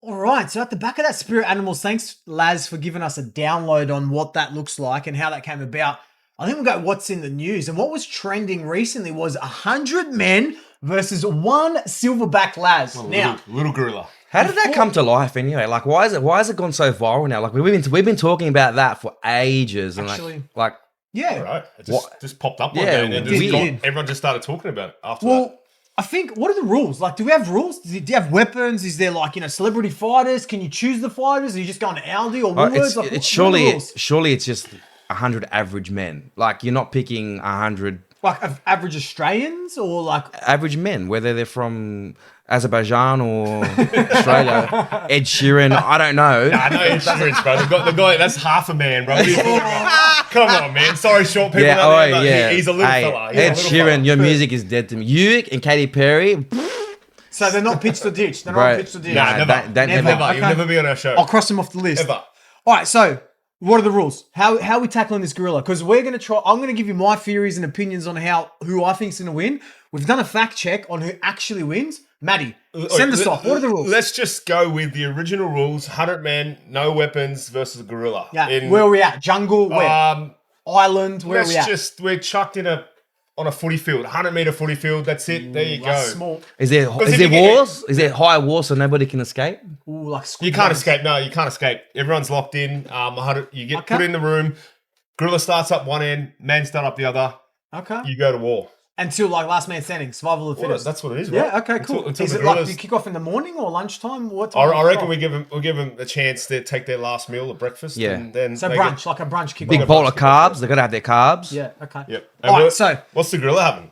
All right, so at the back of that Spirit Animals, thanks, Laz, for giving us a download on what that looks like and how that came about. I think we'll go what's in the news. And what was trending recently was 100 men versus one silverback Laz. Little gorilla. How did that come to life anyway? Like, why is it gone so viral now? Like, we've been talking about that for ages, and Actually, Yeah, right. It just popped up one day, and then everyone just started talking about it after that. I think, what are the rules? Like, do we have rules? Do you have weapons? Is there celebrity fighters? Can you choose the fighters? Are you just going to Aldi or Woolworths? Surely it's just 100 average men. Like, you're not picking 100... Like, average Australians or like... Average men, whether they're from Azerbaijan or Australia. Ed Sheeran, I don't know. I know Ed Sheeran's, bro. The guy, that's half a man, bro. Come on, man. Sorry, short people. He's a little fella. Ed Sheeran, your music is dead to me. You and Katy Perry... So they're not pitched or ditched? They're not pitched or ditched? Nah, never. You'll never be on our show. I'll cross them off the list. Ever. All right, so... What are the rules? How are we tackling this gorilla? Because we're going to try... I'm going to give you my theories and opinions on who I think is going to win. We've done a fact check on who actually wins. Maddie, send us off. What are the rules? Let's just go with the original rules. 100 men, no weapons versus gorilla. Yeah. Where are we at? Jungle? Where? Island? Where are we at? We're chucked on a footy field. 100-meter footy field. That's it. There you go. Small. Is there walls? Is there high walls so nobody can escape? Ooh, like you can't escape. No, you can't escape. Everyone's locked in. You get put in the room. Gorilla starts up one end. Man start up the other. Okay. You go to war. Until last man standing. Survival of the fittest. That's what it is, right? Yeah, okay, cool. Until is it like, do you kick off in the morning or lunchtime? What time? I reckon we'll give them a chance to take their last meal at breakfast. Yeah. And then brunch, like a brunch kick. Big bowl of carbs. They've got to have their carbs. Yeah, okay. Yep. All right, so... What's the gorilla having?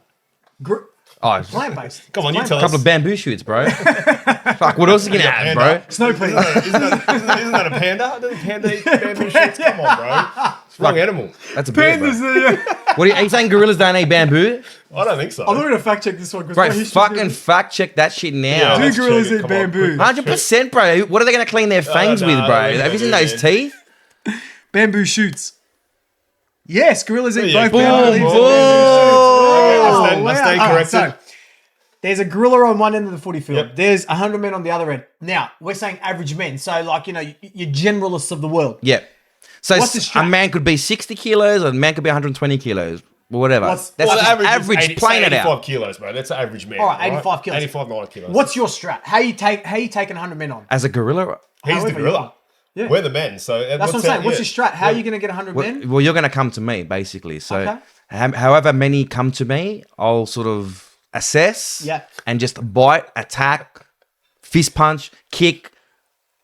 Plant-based. Come on, you tell us. A couple of bamboo shoots, bro. Fuck, what else are you going to have, bro? Snow peas. Isn't that a panda? Doesn't a panda eat bamboo shoots? Come on, bro. It's wrong animal. That's a bird, bro. What are you saying gorillas don't eat bamboo? I don't think so. I'm not going to fact check this one. Bro, fucking fact check that shit now. Do gorillas eat bamboo? 100%, bro. What are they going to clean their fangs with, bro? Have you seen those teeth? Bamboo shoots. Yes, gorillas eat both boom, bamboo leaves. I stand corrected. So, there's a gorilla on one end of the footy field. Yep. There's 100 men on the other end. Now, we're saying average men. So, like, your generalists of the world. Yep. So, a man could be 60 kilos, or a man could be 120 kilos, or whatever. That's the average playing it out. 85 kilos, bro. That's an average man. All right, 85 kilos. 85, 90 kilos. What's your strat? How you taking 100 men on? As a gorilla? He's the gorilla. Yeah. We're the men. So that's what I'm saying. What's your strat? How are you going to get 100 men? Well, you're going to come to me, basically. So however many come to me, I'll sort of assess and just bite, attack, fist punch, kick,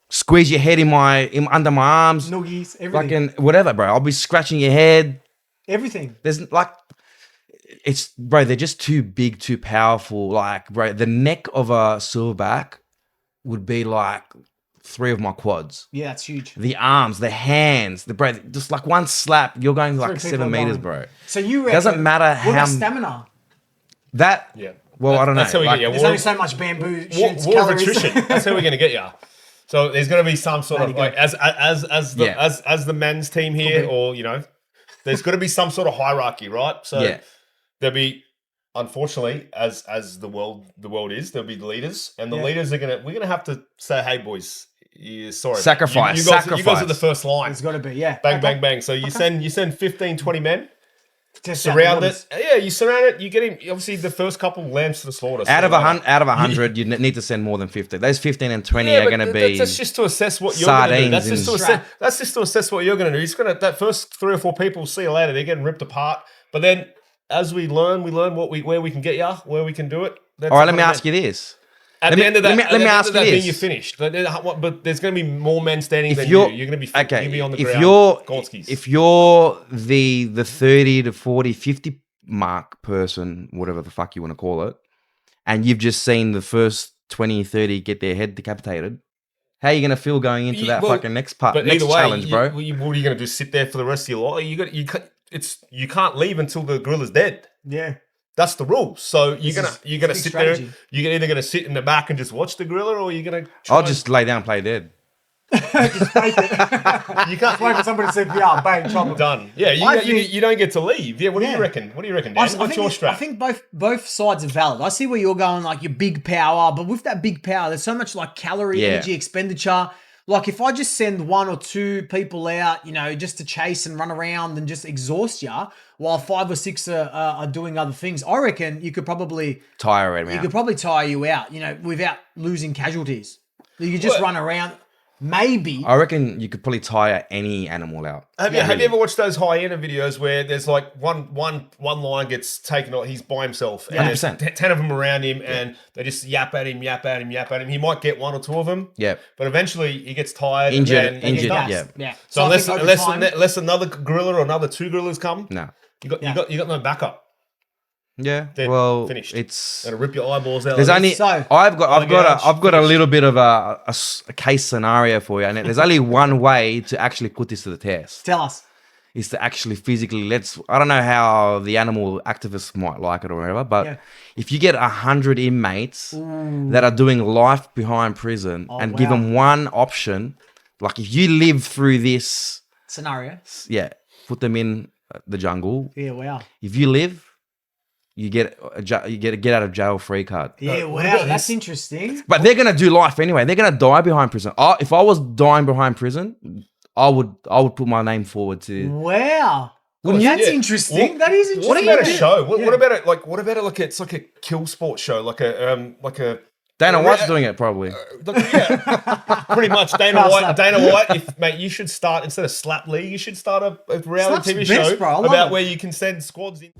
squeeze your head under my arms. Noogies, everything. Fucking whatever, bro. I'll be scratching your head. Everything. There's like... Bro, they're just too big, too powerful. Like, bro, the neck of a silverback would be like 3 of my quads. Yeah, that's huge. The arms, the hands, bro, just like one slap, you're going like 7 meters, bro. So you reckon... Doesn't matter how... What about stamina? That... Yeah. Well, I don't know. That's how we get you. There's only so much bamboo shoots, war of attrition. That's how we're going to get you. So there's going to be some sort of like as the men's team here, or there's got to be some sort of hierarchy, right? So there'll be, unfortunately, as the world is, there'll be leaders, and the leaders we're gonna have to say, hey boys, sorry, sacrifice. You guys are the first line. It's got to be, bang, bang, bang. So you send 15, 20 men. Surround it. Yeah, you surround it. You get him. Obviously, the first couple lambs to the slaughter. Out of 100, you need to send more than 50. Those 15 and 20 are going to be. That's just to assess what you're going to do. That's just to assess what you're going to do. He's going to that first 3 or 4 people. See you later. They're getting ripped apart. But then, as we learn where we can get you, where we can do it. All right, let me ask you this. At the end of that, let me ask you this. You're finished. But there's going to be more men standing than you. You're going to be okay. You'll be on the ground. If you're the 30 to 40, 50 mark person, whatever the fuck you want to call it, and you've just seen the first 20, 30 get their head decapitated, how are you going to feel going into that fucking next challenge, bro? What are you going to do? Sit there for the rest of your life? You can't leave until the gorilla's dead. Yeah. That's the rule. So you're gonna sit there. You're either gonna sit in the back and just watch the gorilla, or you're gonna. I'll just lay down, and play dead. Just fake it. You can't Wait for somebody to CPR. Bang, chop 'em. done. Yeah, you don't get to leave. Yeah, what do you reckon? What do you reckon, Dan? What's your strat? I think both sides are valid. I see where you're going, like your big power, but with that big power, there's so much like calorie, energy expenditure. Like if I just send 1 or 2 people out, just to chase and run around and just exhaust you, while 5 or 6 are doing other things, I reckon you could probably tire you out, without losing casualties. You could just run around. Maybe. I reckon you could probably tire any animal out. Have you ever watched those hyena videos where there's like one lion gets taken out, he's by himself, and there's 10 of them around him, and they just yap at him. He might get 1 or 2 of them, but eventually he gets tired, injured. Yeah. So unless another gorilla or another 2 gorillas come, you got no backup. Yeah, finished. It's gonna rip your eyeballs out. There's only I've got a little bit of a case scenario for you, and there's only one way to actually put this to the test. Tell us. Is to actually physically I don't know how the animal activists might like it or whatever, but if you get 100 inmates that are doing life behind prison and give them one option, like if you live through this scenario, put them in the jungle. Yeah, wow. If you live, you get a get out of jail free card. Yeah, wow, that's interesting. But they're gonna do life anyway. They're gonna die behind prison. If I was dying behind prison, I would put my name forward to. Wow, that's interesting. That is interesting. What about a show? What about it? What about it? Like it's like a kill sport show, like a. Dana White's doing it probably. Pretty much. Dana White. Mate, you should start instead of Slap League. You should start a reality TV show about where you can send squads in.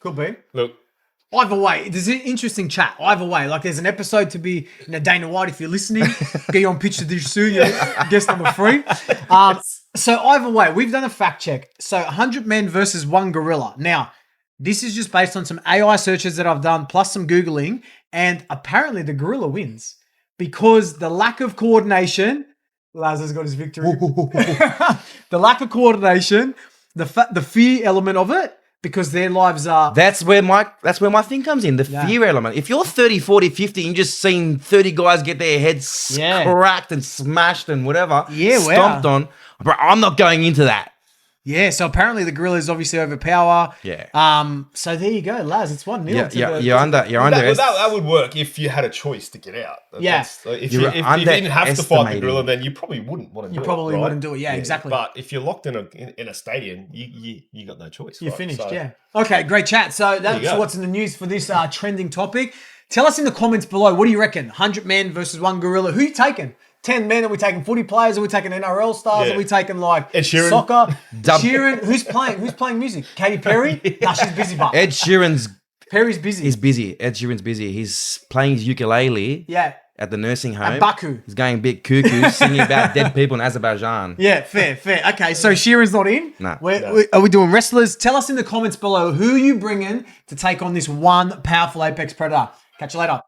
Could be. Look. Either way, there's an interesting chat. Either way, like there's an episode to be, Dana White, if you're listening, get you on Pitch the Dish soon. Guest number 3. So either way, we've done a fact check. So 100 men versus 1 gorilla. Now, this is just based on some AI searches that I've done, plus some Googling, and apparently the gorilla wins because the lack of coordination. Laz has got his victory. The lack of coordination, the fear element of it. Because their lives are... That's where my thing comes in, the fear element. If you're 30, 40, 50 and you're just seeing 30 guys get their heads cracked and smashed and whatever, stomped on, bro, I'm not going into that. Yeah, so apparently the gorilla is obviously overpower. Yeah. So there you go, Laz. It's 1-0. You're under. That would work if you had a choice to get out. If you didn't have to fight the gorilla, then you probably wouldn't want to do it. You probably wouldn't do it. Yeah, exactly. But if you're locked in a stadium, you got no choice. You're finished. Okay, great chat. So that's what's in the news for this trending topic. Tell us in the comments below. What do you reckon? 100 men versus 1 gorilla. Who you taking? 10 men? Are we taking footy players? Are we taking NRL stars? Are we taking like Ed Sheeran? Soccer? Sheeran. Who's playing music? Katy Perry? Nah, she's busy. But Ed Sheeran's. Perry's busy. He's busy. Ed Sheeran's busy. He's playing his ukulele. Yeah. At the nursing home. At Baku. He's going a bit cuckoo, singing about dead people in Azerbaijan. Yeah, fair. Okay, so Sheeran's not in? No. Are we doing wrestlers? Tell us in the comments below who you bringing to take on this one powerful apex predator. Catch you later.